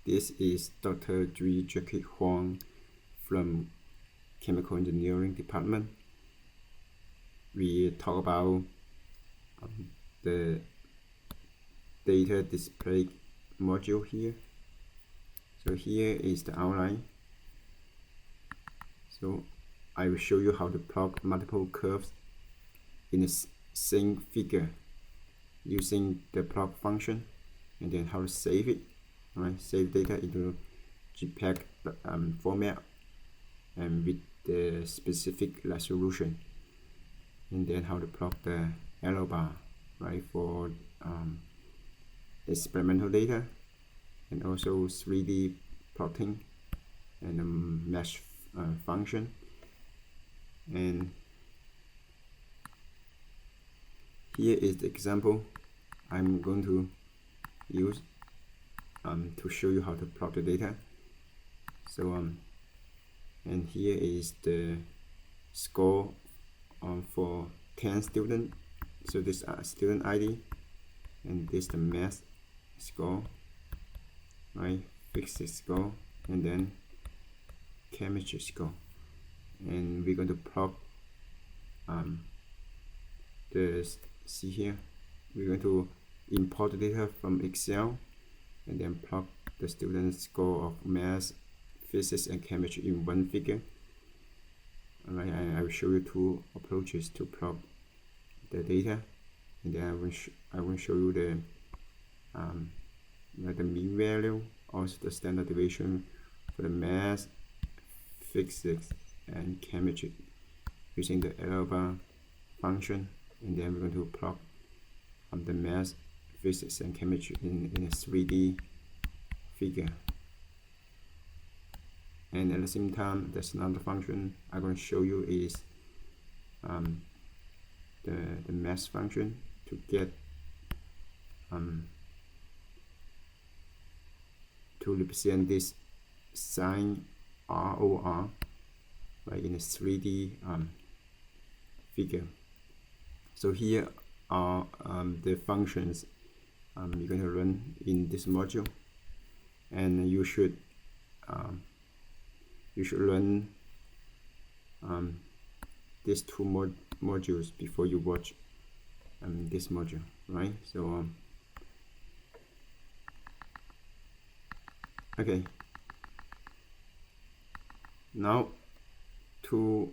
This is Dr. Jackie Huang from Chemical Engineering Department. We talk about the data display module here. So here is the outline. So I will show you how to plot multiple curves in the same figure using the plot function, and then how to save it. Right, save data into JPEG format and with the specific resolution, and then how to plot the error bar, right, for experimental data, and also 3D plotting and the mesh function. And here is the example I'm going to use to show you how to plot the data. So and here is the score for 10 students. So this student ID, and this the math score, right, physics score, and then chemistry score. And we're going to plot see here, we're going to import the data from Excel and then plot the student's score of math, physics, and chemistry in one figure. Alright, I will show you two approaches to plot the data, and then I will show you the mean value, also the standard deviation for the math, physics, and chemistry using the error bar function. And then we're going to plot the math, physics, and chemistry in a 3D figure. And at the same time, there's another function I'm going to show you is the math function to get to represent this sign ROR, right, in a 3D figure. So here are the functions you're going to run in this module, and you should run these two modules before you watch this module, right? So okay, now to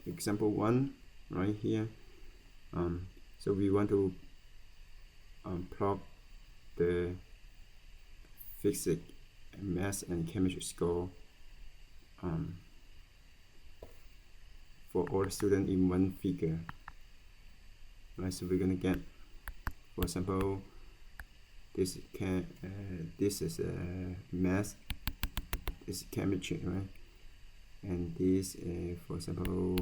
example 1 right here. So we want to plot the physics, math, and chemistry score for all students in one figure. Right, so we're gonna get, for example, this is math, this is chemistry, right, and this for example,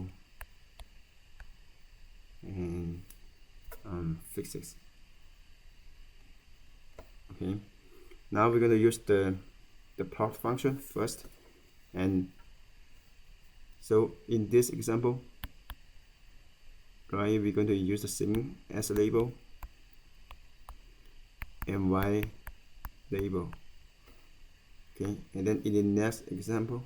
and physics. Okay, now we're going to use the plot function first. And so in this example, right, we're going to use the same X label and Y label. Okay, and then in the next example,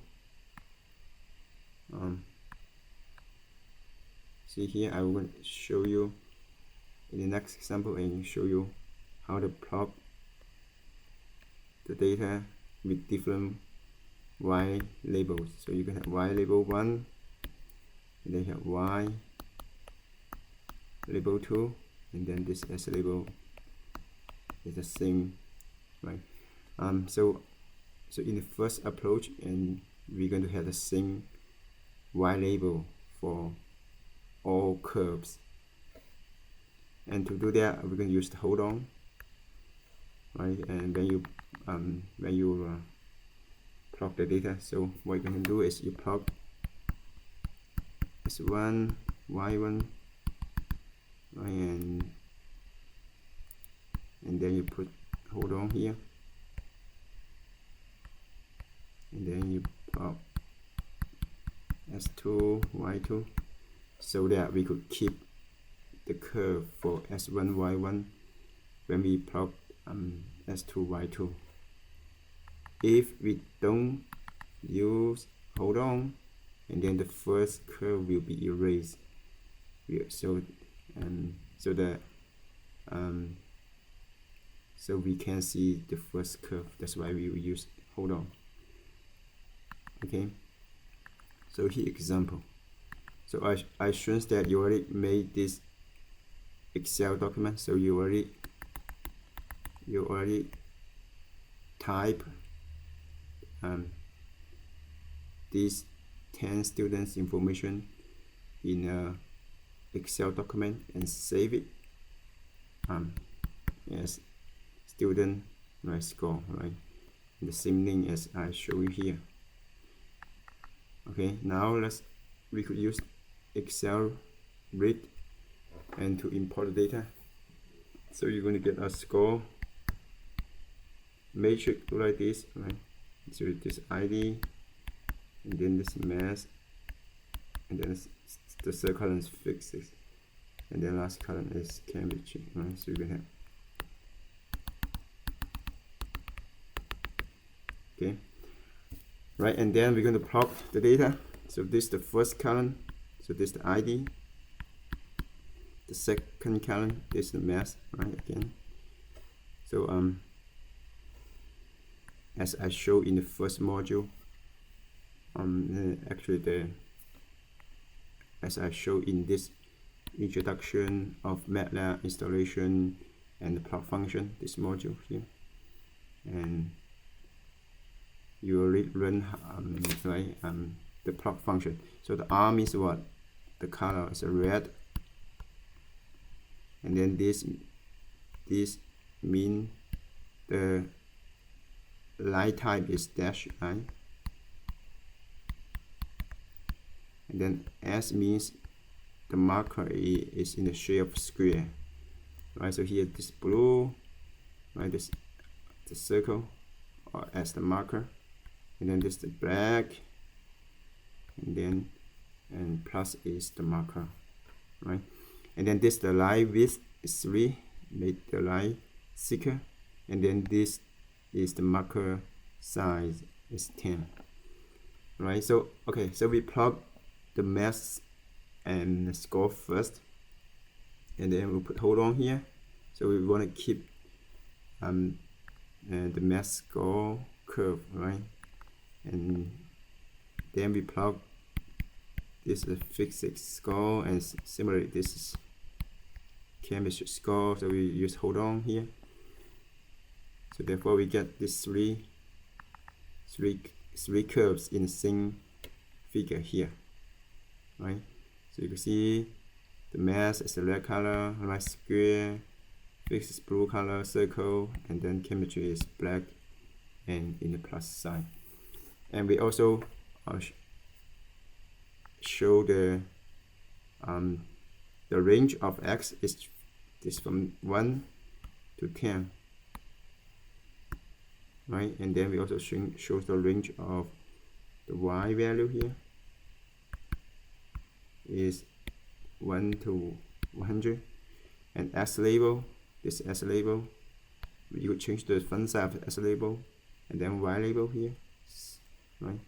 see here, I will show you in the next example and show you how to plot the data with different Y labels. So you can have Y label 1, and then have Y label 2, and then this S label is the same, right? So in the first approach, and we're going to have the same Y label for all curves. And to do that, we're going to use the hold on, right? And when you plot the data, so what you're going to do is you plot S1, Y1, right, and then you put hold on here, and then you plot S2, Y2, so that we could keep the curve for S1, Y1 when we plot S2, Y2. if we don't use hold on, and then the first curve will be erased. So we can see the first curve. That's why we will use hold on. Okay. So here example. So I assume that you already made this Excel document. So you already type these 10 students information in a Excel document and save it as student score, right? The same thing as I show you here. Okay, now we could use Excel read and to import the data. So you're going to get a score matrix like this, right? So this ID, and then this mass, and then the third column is physics, and then last column is chemistry, right? So you can have, okay, right? And then we're going to plot the data. So this is the first column, so this is the ID. The second column is the mass, right? Again, so as I showed in the first module, as I showed in this introduction of MATLAB installation and the plot function, this module here, and you already learn the plot function. So the R means what? The color is red, and then this mean the line type is dash line, and then S means the marker is in the shape of square, right? So here this blue, right, this the circle or as the marker, and then this the black, and plus is the marker, right? And then this the line width is 3, make the line thicker, and then this is the marker size is 10, right? So okay, so we plot the mass and the score first, and then we put hold on here. So we want to keep the mass score curve, right? And then we plot this is physics score, and similarly this is chemistry score. So we use hold on here. So therefore we get these three curves in the same figure here, right? So you can see the mass is the red color, right square, physics is blue color, circle, and then chemistry is black and in the plus sign. And we also show the range of x is from 1 to 10, right? And then we also show the range of the y value here is 1 to 100, and s label, this s label, you could change the font size of s label, and then y label here, right?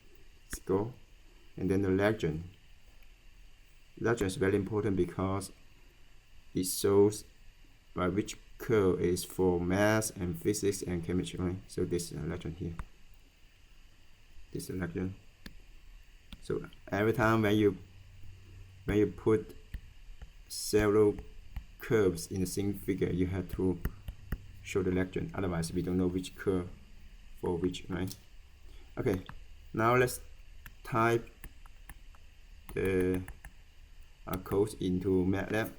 Score, and then the legend. Legend is very important because it shows by which curve is for math and physics and chemistry, right? So this is a legend here. This is a legend. So every time when you put several curves in the same figure, you have to show the legend. Otherwise, we don't know which curve for which, right? Okay, now let's type the code into MATLAB.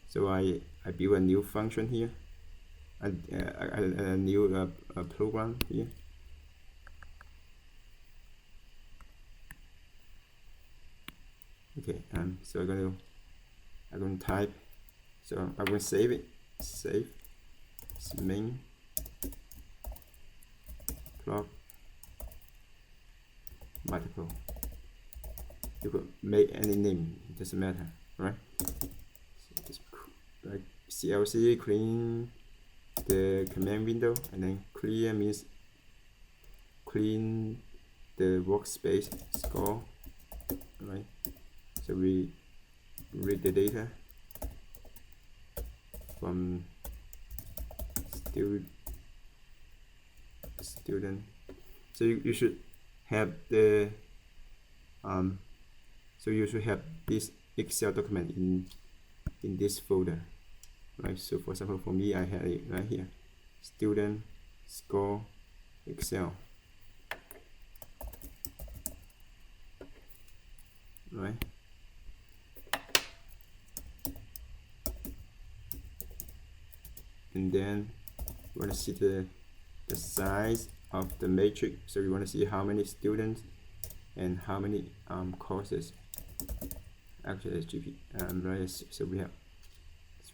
So I build a new function here, a new program here. Okay, so I'm going to type. So I'm going to save it. Save. It's main plot multiple. You could make any name, it doesn't matter, right? So just like CLC, clean the command window, and then clear means clean the workspace score, right? So we read the data from student. So you should have the so you should have this Excel document in this folder, right? So for example, for me, I had it right here, student score Excel, right? And then we want to see the size of the matrix. So we want to see how many students and how many courses. Actually, it's GP. Right. So we have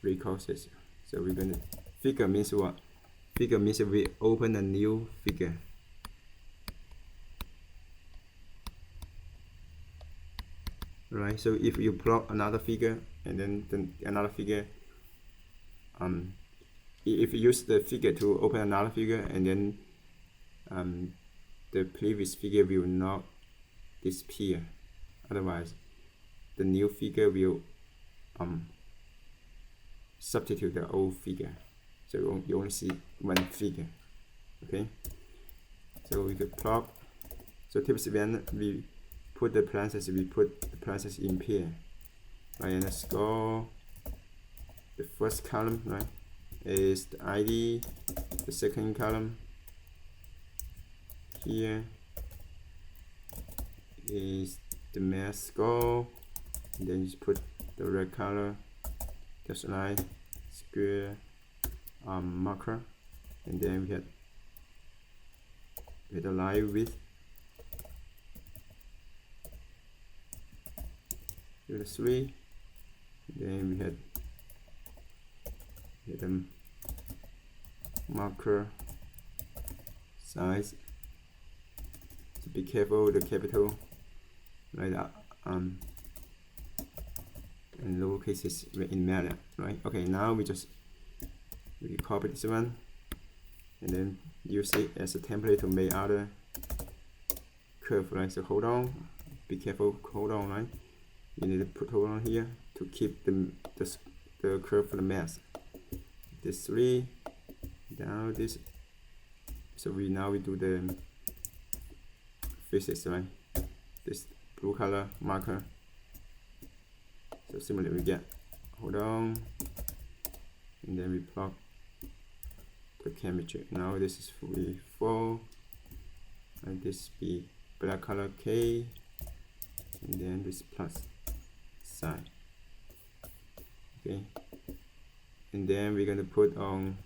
3 courses. So we're gonna figure means what? Figure means we open a new figure. Right. So if you plot another figure and then another figure, if you use the figure to open another figure, and then the previous figure will not disappear. Otherwise, the new figure will substitute the old figure. So you only see one figure. Okay. So we could plot. So typically when we put the parentheses, we put the parentheses in pair. Right, and the score. The first column, right, is the ID. The second column here is the math score, and then just put the red color, just line, square, marker, and then we had a line width, with a 3, then we had the marker size. So be careful the capital, right? And lowercase is in MATLAB, right? Okay, now we copy this one and then use it as a template to make other curve, right? So hold on, be careful, hold on, right? You need to put hold on here to keep the curve for the math. This 3, down this. So now we do the physics, right? This blue color marker. So similarly we get, hold on, and then we plot the chemistry. Now this is 4, and this be black color K, and then this plus sign. Okay, and then we're going to put on,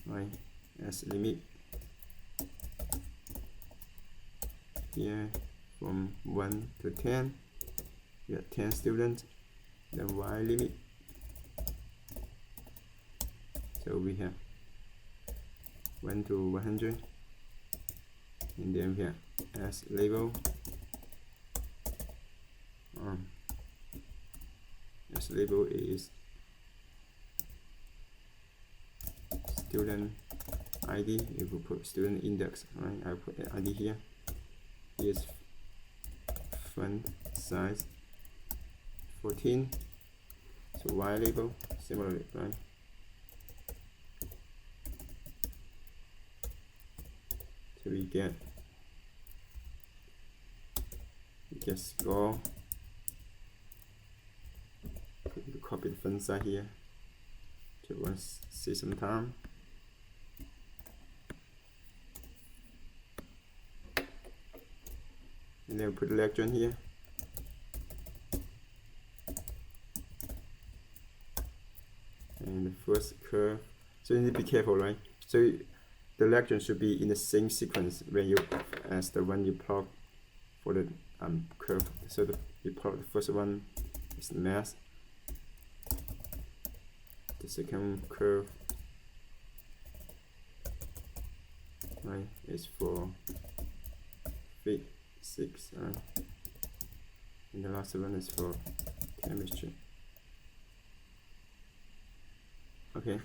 right, as limit here from 1 to 10. We have 10 students. Then y limit. So we have 1 to 100, and then we have as label. As label is student ID. If we put student index, right? I put the ID here. Here's font size 14. So y label similarly, right? So we get score. We copy the font size here. So want to see some time. And then put the legend here. And the first curve. So you need to be careful, right? So the legend should be in the same sequence when you as the one you plot for the curve. So you plot the first one is mass. The second curve, right, is for physics, and the last one is for chemistry. Okay,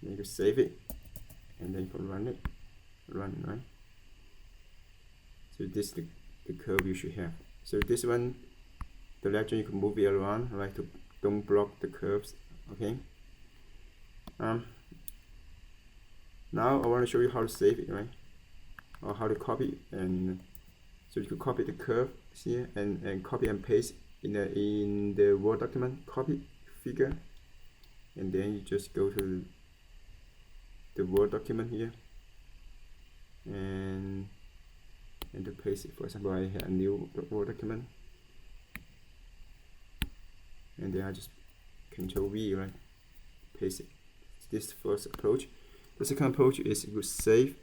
then you save it, and then you can run it, right? So this is the curve you should have. So this one, the legend, you can move it around, right, to don't block the curves. Okay. Now I want to show you how to save it, right, or how to copy. And so you could copy the curve here and copy and paste in the Word document, copy figure, and then you just go to the Word document here and to paste it. For example, I have a new Word document, and then I just Control V, right, paste it. This first approach. The second approach is you save,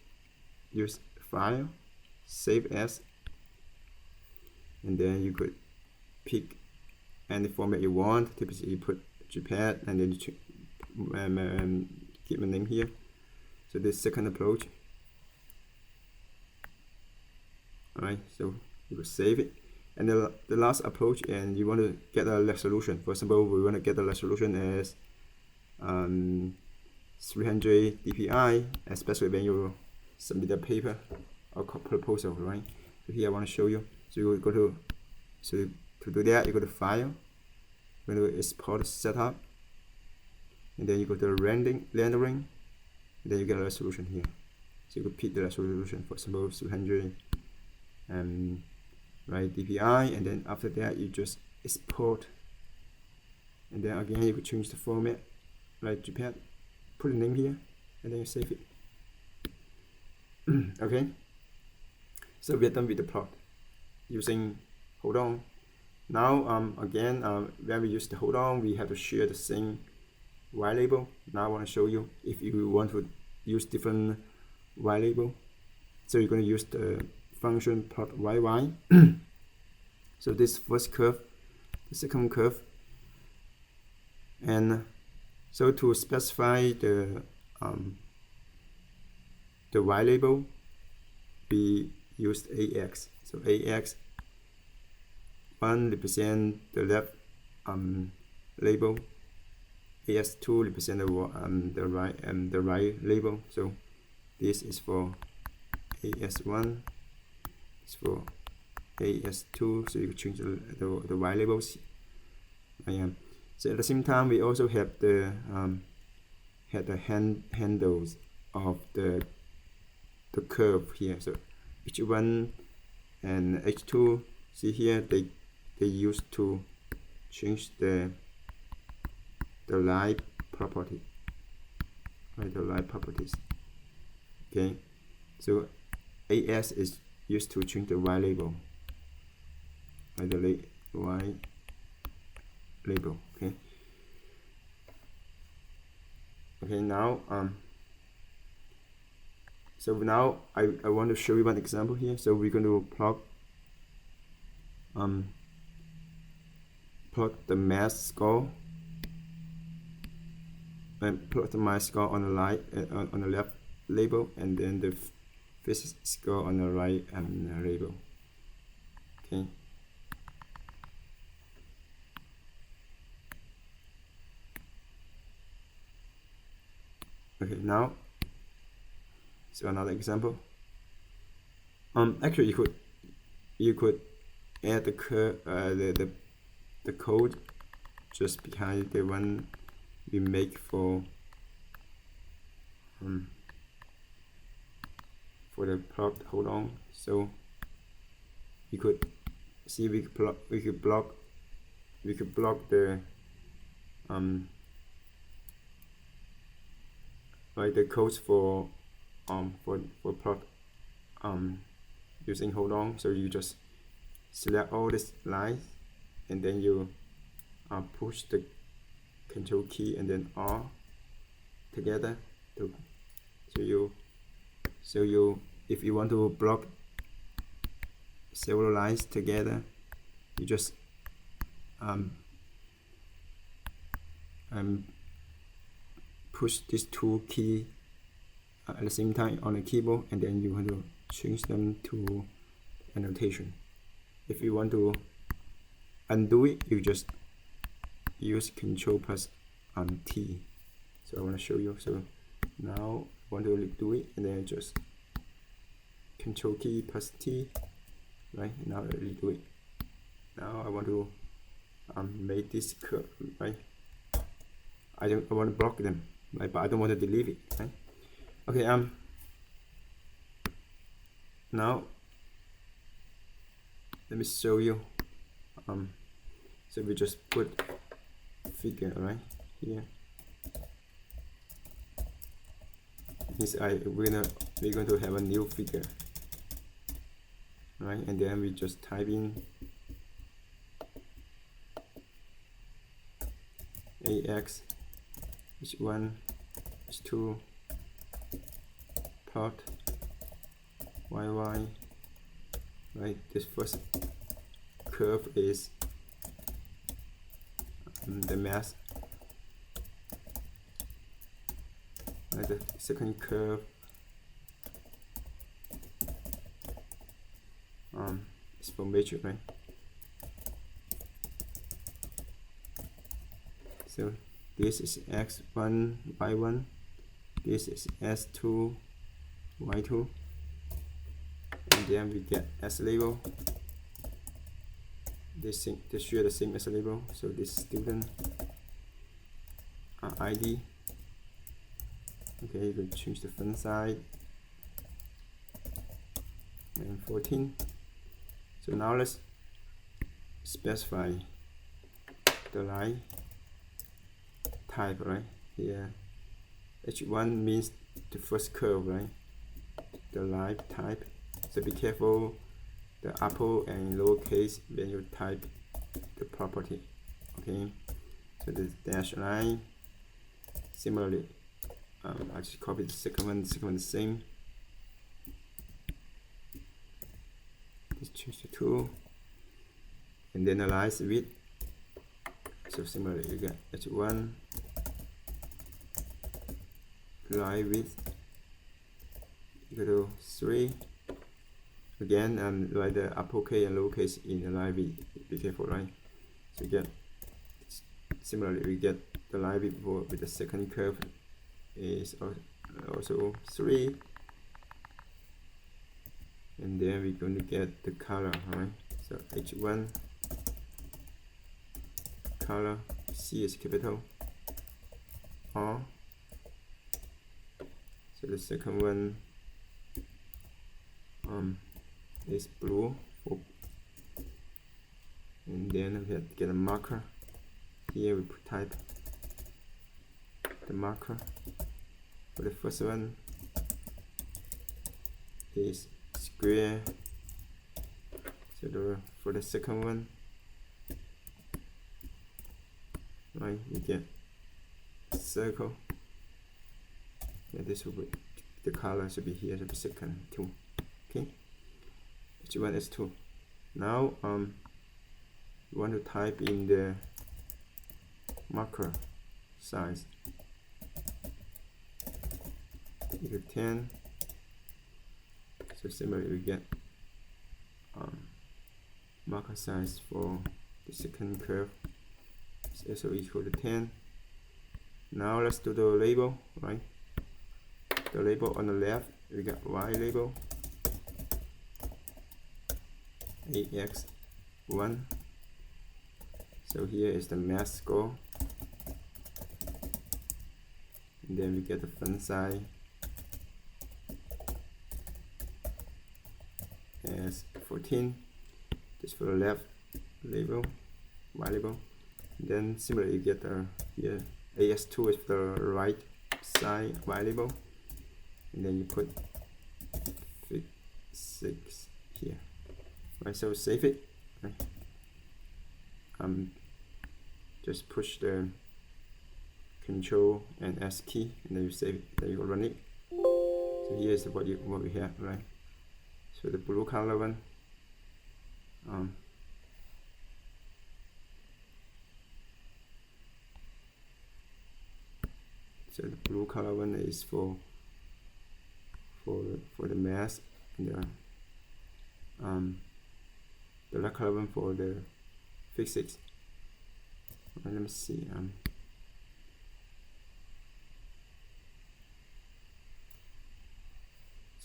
use file, save as, and then you could pick any format you want. Typically you put JPEG, and then you keep a name here. So this second approach. Alright, so you could save it. And the last approach, and you want to get a resolution. For example, we want to get the resolution as 300 dpi, especially when you submit a paper or proposal, right? So here I want to show you. So you go to, to do that, you go to File, you go to Export Setup, and then you go to rendering, and then you get a resolution here. So you could pick the resolution, for example, 300 right, dpi, and then after that you just export, and then again you could change the format, like JPEG, put a name here, and then you save it. Okay, so we're done with the plot using hold on. Now again, when we use the hold on, we have to share the same y label. Now I want to show you if you want to use different y label. So you're going to use the function plot yy. So this first curve, the second curve, and so to specify the y label, we used ax. So ax, 1 represent the left label, as2 represent the right label. So this is for as1, it's for as2. So you can change the y labels. So at the same time, we also have the handles of the curve here. So h1 and h2, see here, they used to change the light property, right? The light properties. Okay, so as is used to change the y label, right? The y label. Okay. Okay. Now so now I want to show you one example here. So we're going to plot the math score and plot the math score on the right on the left label, and then the physics score on the right label. Okay. Okay, now so another example. Actually you could add the code just behind the one we make for the plot hold on. So you could see we could block the right, the codes for plot using hold on. So you just select all these lines, and then you push the Control key and then R together. So you if you want to block several lines together, you just push these two keys at the same time on the keyboard, and then you want to change them to annotation. If you want to undo it, you just use Control plus T. So I want to show you. So now I want to do it, and then just Control key plus T, right? Now I redo it. Now I want to make this curve, right? I want to block them, right? But I don't want to delete it, right? Okay, now let me show you. So we just put figure right here. Means we're going to have a new figure, right? And then we just type in AX H1 H2 plot YY, right? This first curve is the mass, right? The second curve is for matrix, right? So this is x1 y1, this is s2 y2, and then we get s label. They share the same as label. So this student ID. Okay, you can change the font size and 14. So now let's specify the line type, right? Here H1 means the first curve, right? The line type. So be careful the upper and lowercase when you type the property. Okay, so the dash line. Similarly, I just copy the second one the same. Just choose the 2, and then analyze width. So similarly, you get H1 line width equal to 3. Again, write the uppercase and lowercase in the line width. Be careful, right? So get similarly, we get the line width with the second curve is also 3, and then we're going to get the color, right? So H1 color, C is capital R. So the second one is blue, and then we have to get a marker. Here we put type the marker. For the first one is square. So for the second one, right, you get circle. Yeah, this will be the color should be here. Should be second 2. Okay, H1 S2. Now you want to type in the marker size equal 10. So similarly, we get marker size for the second curve is also equal to 10. Now let's do the label, right? The label on the left, we got Y label AX1. So here is the mass score, and then we get the font size as 14. Just for the left label, Y label. And then similarly, you get the here AS2 is the right side Y label, and then you put 6 here. Right, so save it. Right. Just push the Control and S key, and then you save it. Then you run it. So here is what we have, right? So the blue color one, so the blue color one is for the mass, and the red color one for the physics. Let me see.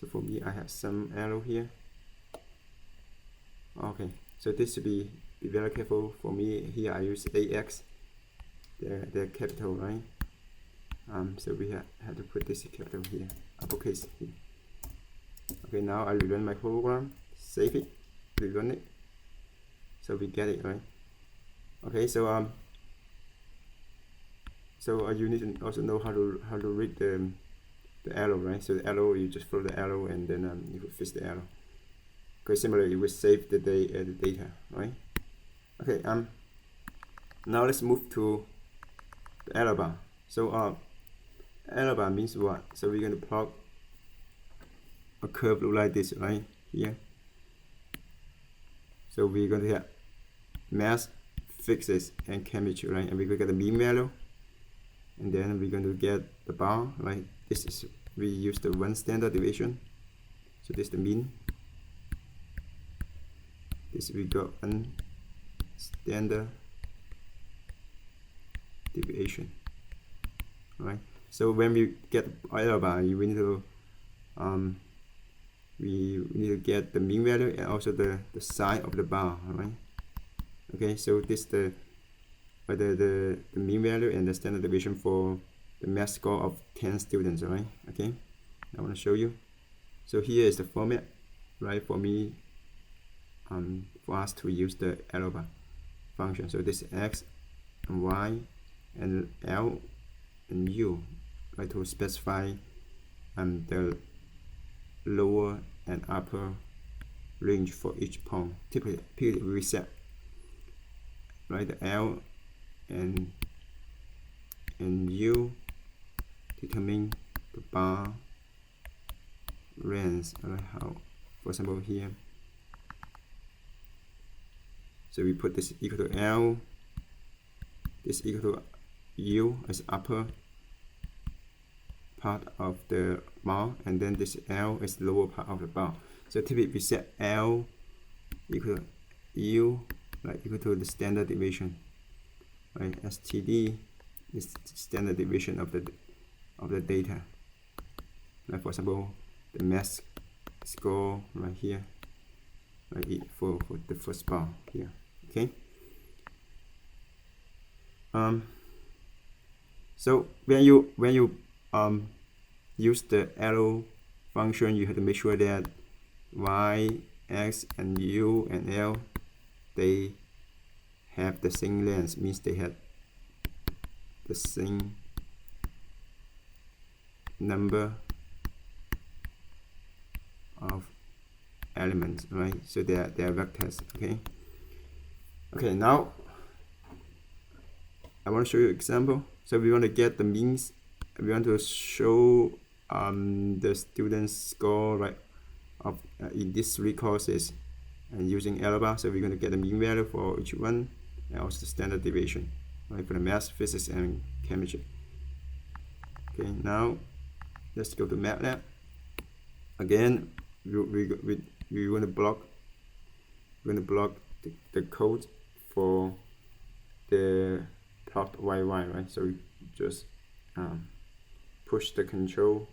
So for me, I have some arrow here. Okay, so this should be very careful. For me here I use AX, they're capital, right? So we have to put this capital here, uppercase here. Okay, now I rerun my program, save it, rerun it, so we get it, right? Okay, so you need to also know how to read the arrow, right? So the arrow, you just follow the arrow and then you will fix the arrow. Okay, similarly we save the data, right? Okay, now let's move to the error bar. So error bar means what? So we're going to plot a curve look like this, right here. So we're going to have mass, fixes, and chemistry, right? And we're going to get the mean value, and then we're going to get the bar, right? This is, we use the one standard deviation, so this is the mean. This we got one standard deviation, right? So when we get error bar, we need to get the mean value and also the size of the bar, right? Okay, so this the mean value and the standard deviation for the math score of 10 students, right? Okay, I want to show you. So here is the format, right, for me, for us to use the error bar function. So this is x and y and l and u, right, to specify the lower and upper range for each point. Typically we set, right, the l and u determine the bar range, right? How, for example, here, so we put this equal to l, this equal to u as upper part of the bar, and then this l is lower part of the bar. So typically we set l equal to u, right, equal to the standard deviation, right? STD is standard deviation of the data. Like for example, the math score right here, right, for the first bar here. Okay. So when you use the arrow function, you have to make sure that y, x, and u and l, they have the same length, means they have the same number of elements, right? So they are vectors. Okay, now I want to show you an example. So we want to get the means, we want to show the student's score, right, of in these three courses, and using error bar. So we're going to get the mean value for each one and also the standard deviation, right, for the math, physics, and chemistry. Okay, now let's go to MATLAB. Again, we want to block the code for the plot yy, right? So we just push the Control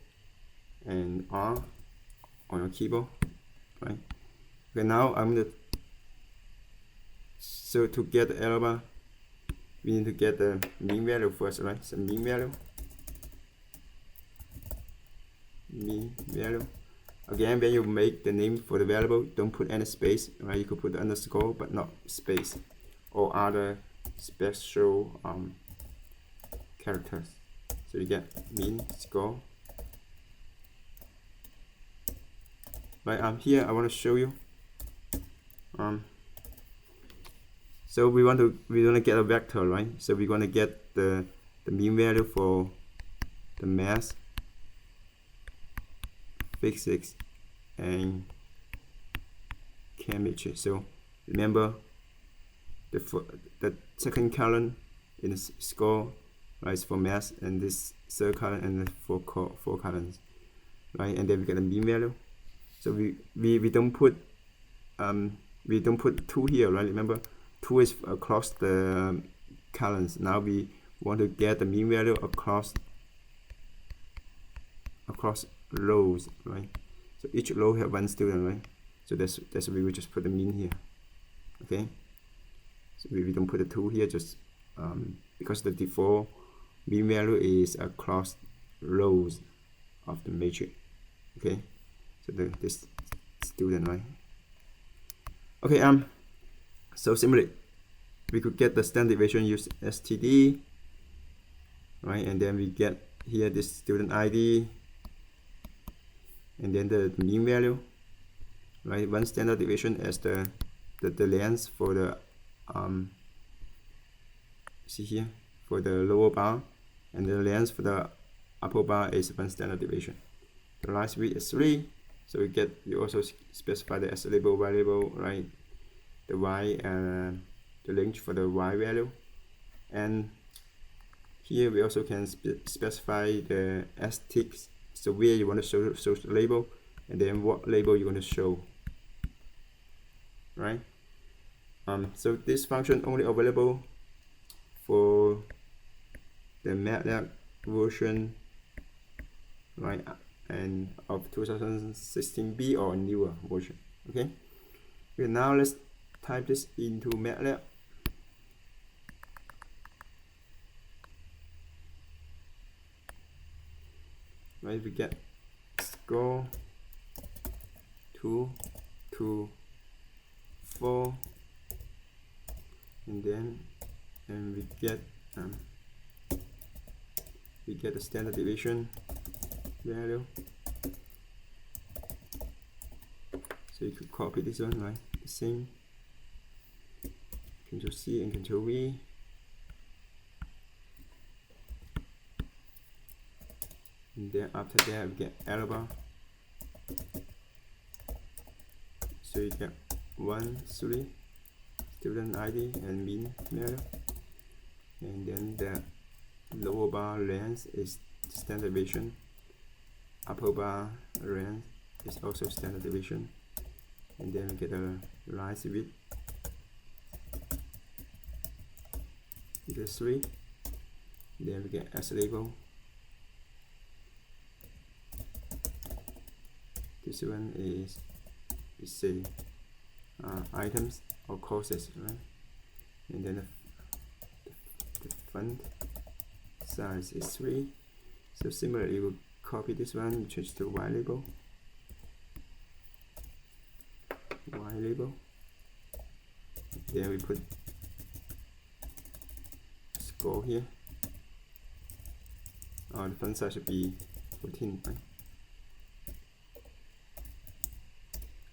and R on your keyboard, right? Okay, now so to get the error bar, we need to get the mean value first, right? So mean value. Again, when you make the name for the variable, don't put any space, right? You could put the underscore, but not space or other special characters. So you get mean score. Right, here I want to show you. So we want to get a vector, right? So we're going to get the mean value for the math, physics, and chemistry. So remember the second column in the score, right, is for math, and this third column and the four columns, right? And then we get a mean value. So we don't put 2 here, right? Remember, 2 is across the columns. Now we want to get the mean value across rows, right? So each row have one student, right? So that's we will just put the mean here. Okay, so we don't put the 2 here, just because the default mean value is across rows of the matrix. Okay, so this student, right? Okay, so similarly, we could get the standard deviation use std, right? And then we get here this student ID, and then the mean value, right? One standard deviation as the length for the see here for the lower bar, and the length for the upper bar is one standard deviation. The last width is 3, so we also specify the s label, y label, right? The y and the length for the y value, and here we also can specify the s ticks, so where you want to show the label, and then what label you want to show, right? So this function only available for the MATLAB version, right, and of 2016B or newer version. Okay, now let's type this into MATLAB. Right, we get score 2 to 4, and then we get the standard deviation value. So you could copy this one, right? The same. Control C and Control V. And then after that we get error bar. So you get 1, 3, student ID and mean value. And then the lower bar length is standard deviation. Upper bar length is also standard deviation. And then we get a rise width. We get 3. Then we get S label. This one is say items or courses, right? And then the font size is 3. So similarly, we'll copy this one, change to Y label. Y label. Then we put score here. The font size should be 14, right?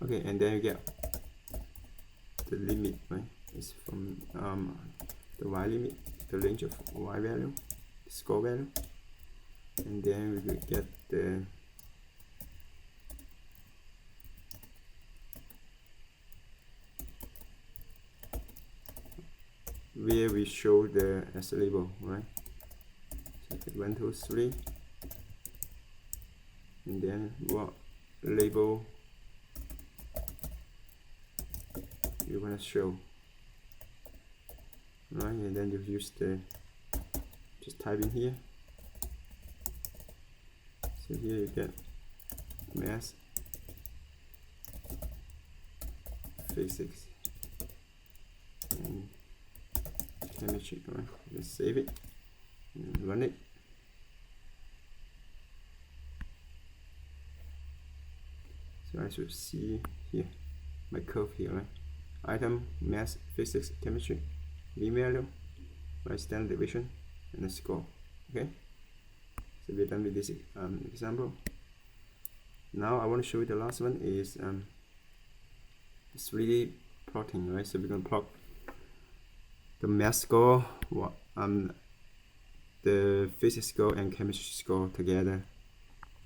Okay, and then you get the limit, right? It's from the y limit, the range of y value, the score value, and then we will get the where we show the S label, right? So 1, 2, 3, and then what label you want to show, right? And then you use just type in here. So here you get math physics and chemistry, right? Let's save it and run it. So I should see here my curve here, right? Item, math, physics, chemistry, mean value, right, standard deviation, and the score. Okay, so we're done with this example. Now I want to show you the last one is 3D plotting, right? So we're going to plot the math score, the physics score and chemistry score together,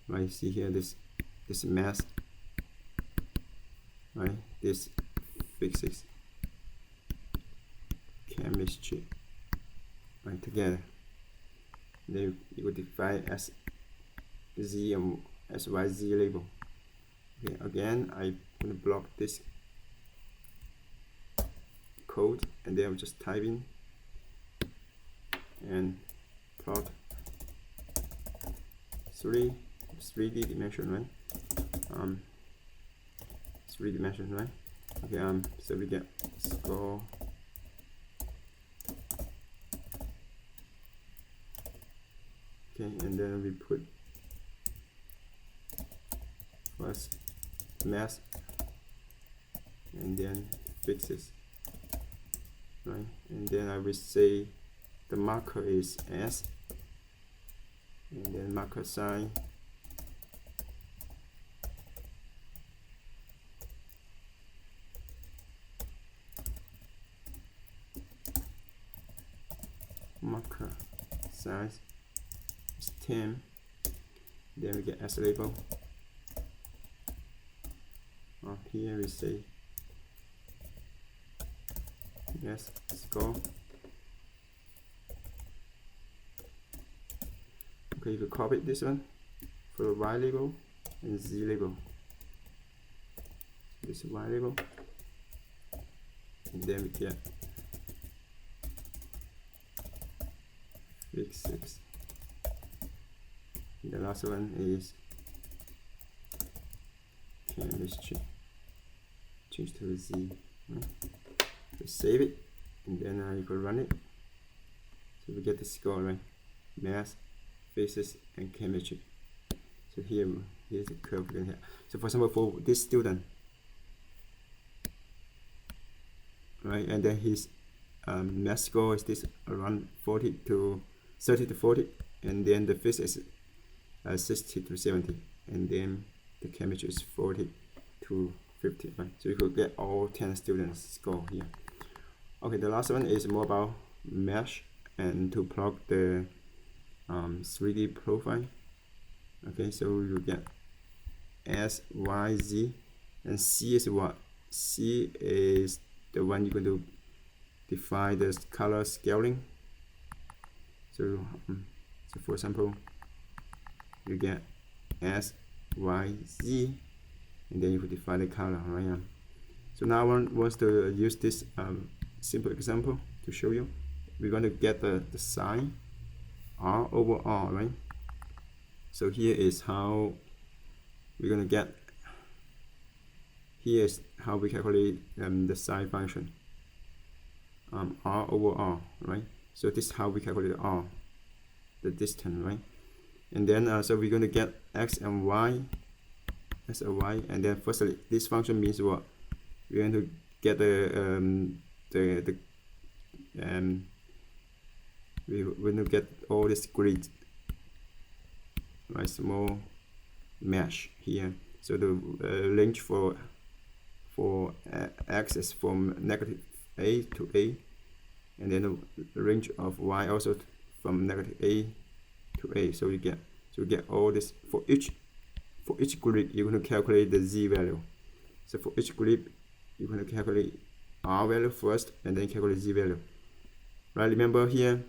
right? See here this math, right? This physics, chemistry, right, together. Then you would define as Z and SYZ label. Okay, again I'm going to block this code, and then I'll just type in and plot 3D dimension, right? 3 dimension, right? Okay, so we get score. Okay, and then we put first mask and then fixes, right? And then I will say the marker is S, and then marker sign, marker size is 10. Then we get S label. Up here we say yes score. Okay, you copy this one for the Y label and Z label. This Y label, and then we get fix 6. The last one is chemistry. Change to Z. Right? We save it, and then you can run it. So we get the score, right? Math, physics, and chemistry. So here's the curve we can have. So for example, for this student, right, and then his math score is this around 30 to 40, and then the physics is 60 to 70, and then the chemistry is 40 to 50, right? So you could get all 10 students score here. Okay, the last one is more about mesh and to plot the 3D profile. Okay, so you get S, Y, Z, and C is what? C is the one you're going to define the color scaling. So, so for example, you get S, Y, Z, and then you could define the color, right? So now one wants to use this simple example to show you. We're going to get the sign R over R, right? So here is how we're going to get. Here is how we calculate the sine function. R over R, right? So this is how we calculate R, the distance, right? And then so we're going to get X and Y, X and Y, and then firstly this function means what? We're going to get we're going to get all this grid, right? Small mesh here. So the range for X is from negative A to A, and then the range of Y also from negative A to A. So we get all this for each grid. You're going to calculate the Z value. So for each grid, you're going to calculate R value first, and then calculate Z value. Right? Remember here,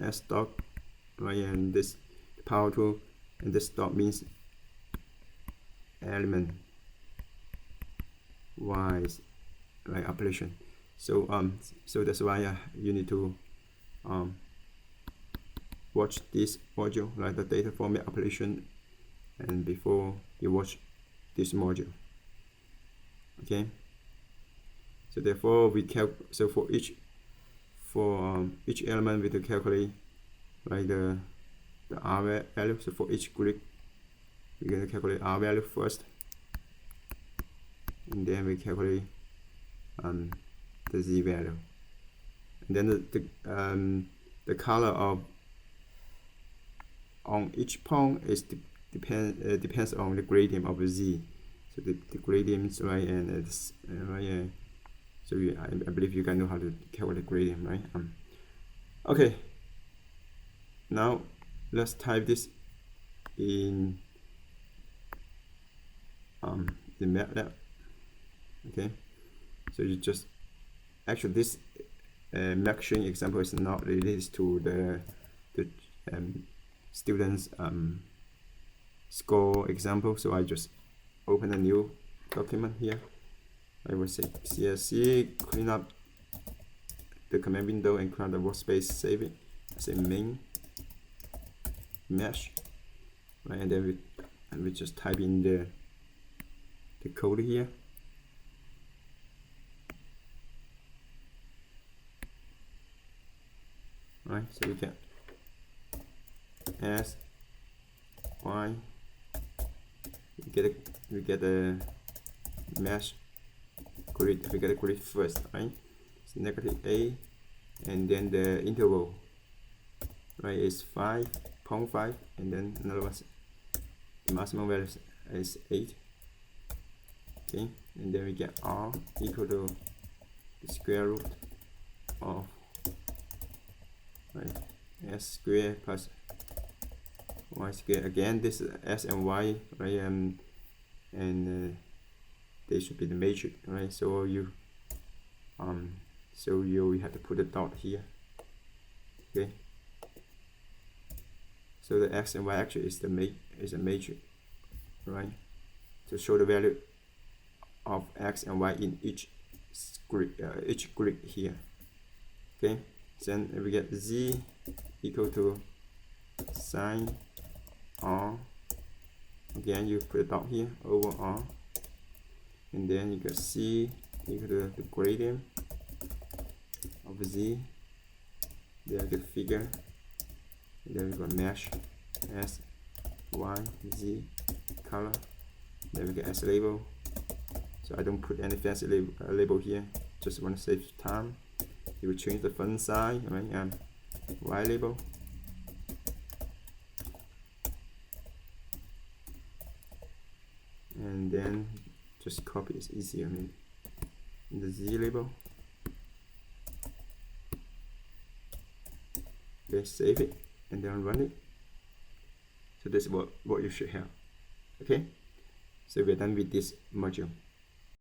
S dot, right? And this power tool, and this dot means element wise, right? Operation. So so that's why you need to watch this module, right? The data format operation, and before you watch this module. Okay. So therefore we for each element we to calculate, right, the R value. So for each grid we're going to calculate R value first, and then we calculate the Z value, and then the color of on each point is depends on the gradient of Z. So the gradients, right, and it's right. So I believe you guys know how to calculate gradient, right? Okay. Now let's type this in MATLAB. Okay. So you just actually this matching example is not related to the students score example. So I just open a new document here. I will say CSC, clean up the command window and clean up the workspace, save it. I say main mesh, right? And then we just type in the code here. Right, so we get S, Y, we get a mesh grid. We get a grid first, right? It's -a, and then the interval, right, is 5.5, and then another one, the maximum value is 8. Okay, and then we get R equal to the square root of, right, S squared plus Y squared. Again, this is S and Y, right? And they should be the matrix, right? So you have to put a dot here. Okay. So the X and Y actually is a matrix, right? To show the value of X and Y in each grid here. Okay. Then we get Z equal to sine R. Again, you put a dot here over R, and then you get C equal to the gradient of Z. Then we get figure, and then we got mesh S, Y, Z, color. Then we get S label. So I don't put any fancy label here. Just want to save time. You will change the font size, right? Y label. And then just copy, it's easier. I mean, the Z label. Okay, save it and then run it. So this is what you should have. Okay, so we're done with this module.